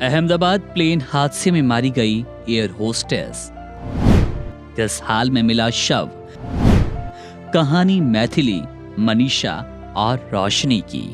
Ahmedabad plane हादसे में मारी गई एयर होस्टेस। किस हाल में मिला शव? कहानी मैथिली, मनीषा और रोशनी की।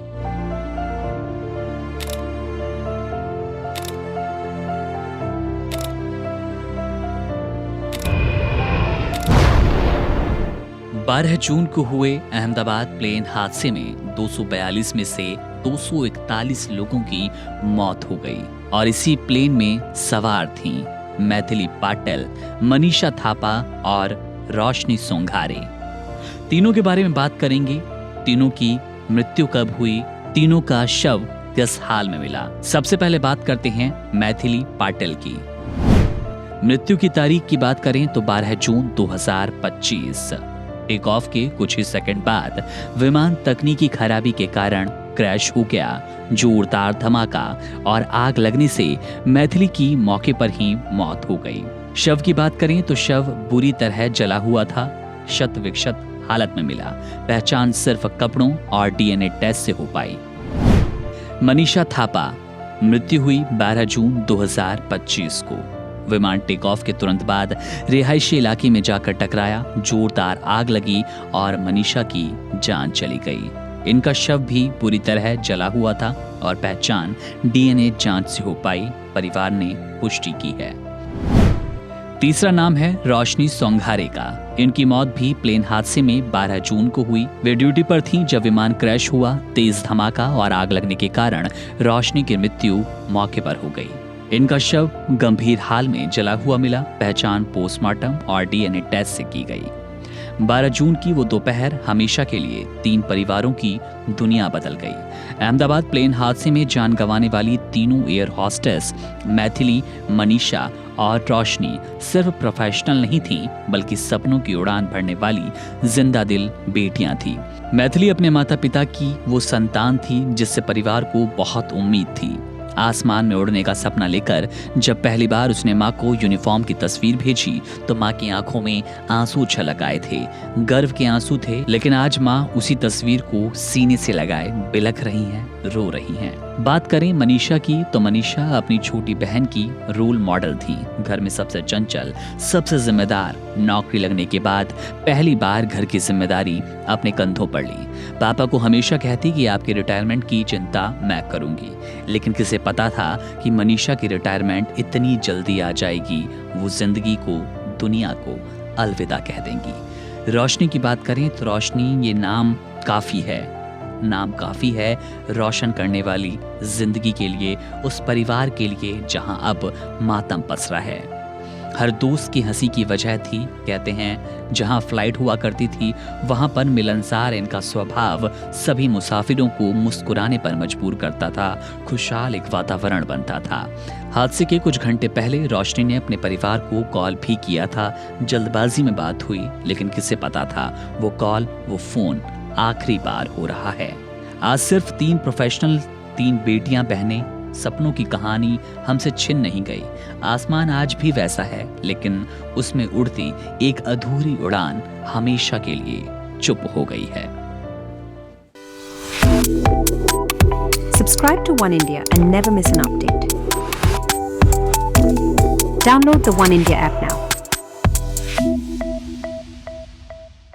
बारह जून को हुए अहमदाबाद प्लेन हादसे में 242 में से 241 लोगों की मौत हो गई और इसी प्लेन में सवार थीं मैथिली पाटिल, मनीषा थापा और रोशनी सोंघारे। तीनों के बारे में बात करेंगे। तीनों की मृत्यु कब हुई, तीनों का शव किस हाल में मिला। सबसे पहले बात करते हैं मैथिली पाटिल की। मृत्यु की तारीख की बात करें तो 12 जून 2025। टेक ऑफ के कुछ ही सेकंड बाद विमान तकनीकी खराबी के कारण क्रैश हो गया। जोरदार धमाका और आग लगने से मैथिली की मौके पर ही मौत हो गई। शव की बात करें तो शव बुरी तरह जला हुआ था, शत विक्षत हालत में मिला। पहचान सिर्फ कपड़ों और डीएनए टेस्ट से हो पाई। मनीषा थापा मृत्यु हुई 12 जून 2025 को। विमान टेक ऑफ के तुरंत बाद रिहायशी इलाके में जाकर टकराया, जोरदार आग लगी और मनीषा की जान चली गई। इनका शव भी पूरी तरह जला हुआ था और पहचान डीएनए जांच से हो पाई, परिवार ने पुष्टि की है। तीसरा नाम है रोशनी सोंघारे का। इनकी मौत भी प्लेन हादसे में 12 जून को हुई। वे ड्यूटी पर थीं जब विमान क्रैश हुआ। तेज धमाका और आग लगने के कारण रोशनी की मृत्यु मौके पर हो गई। इनका शव गंभीर हाल में जला हुआ मिला। पहचान पोस्टमार्टम और डीएनए टेस्ट से की गई। 12 जून की वो दोपहर हमेशा के लिए 3 परिवारों की दुनिया बदल गई। अहमदाबाद प्लेन हादसे में जान गंवाने वाली तीनों एयर होस्टेस मैथिली, मनीषा और रोशनी सिर्फ प्रोफेशनल नहीं थीं, बल्कि सपनों की उड़ान भरने वाली जिंदा दिल बेटियां थीं। मैथिली अपने माता पिता की वो संतान थी जिससे परिवार को बहुत उम्मीद थी। आसमान में उड़ने का सपना लेकर जब पहली बार उसने माँ को यूनिफॉर्म की तस्वीर भेजी तो माँ की आंखों में आंसू छलक आए थे। गर्व के आंसू थे, लेकिन आज माँ उसी तस्वीर को सीने से लगाए बिलख रही हैं, रो रही हैं। बात करें मनीषा की तो मनीषा अपनी छोटी बहन की रोल मॉडल थी। घर में सबसे चंचल, सबसे जिम्मेदार। नौकरी लगने के बाद पहली बार घर की जिम्मेदारी अपने कंधों पर ली। पापा को हमेशा कहती कि आपके रिटायरमेंट की चिंता मैं करूंगी, लेकिन किसे पता था कि मनीषा की रिटायरमेंट इतनी जल्दी आ जाएगी, वो जिंदगी को, दुनिया को अलविदा कह देंगी। रोशनी की बात करें तो रोशनी ये नाम काफी है रोशन करने वाली जिंदगी के लिए, उस परिवार के लिए जहां अब मातम पसरा है। हर दोस्त की हंसी की वजह थी। कहते हैं जहां फ्लाइट हुआ करती थी वहां पर मिलनसार इनका स्वभाव सभी मुसाफिरों को मुस्कुराने पर मजबूर करता था। खुशहाल एक वातावरण बनता था। हादसे के कुछ घंटे पहले रोशनी ने अपने परिवार को कॉल भी किया था। जल्दबाजी में बात हुई, लेकिन किसे पता था वो कॉल, वो फोन आखिरी बार हो रहा है। आज सिर्फ 3 प्रोफेशनल, 3 बेटियां, बहनें, सपनों की कहानी हमसे छिन नहीं गई। आसमान आज भी वैसा है, लेकिन उसमें उड़ती एक अधूरी उड़ान हमेशा के लिए चुप हो गई है। Subscribe to One India and never miss an update. Download the One India app now.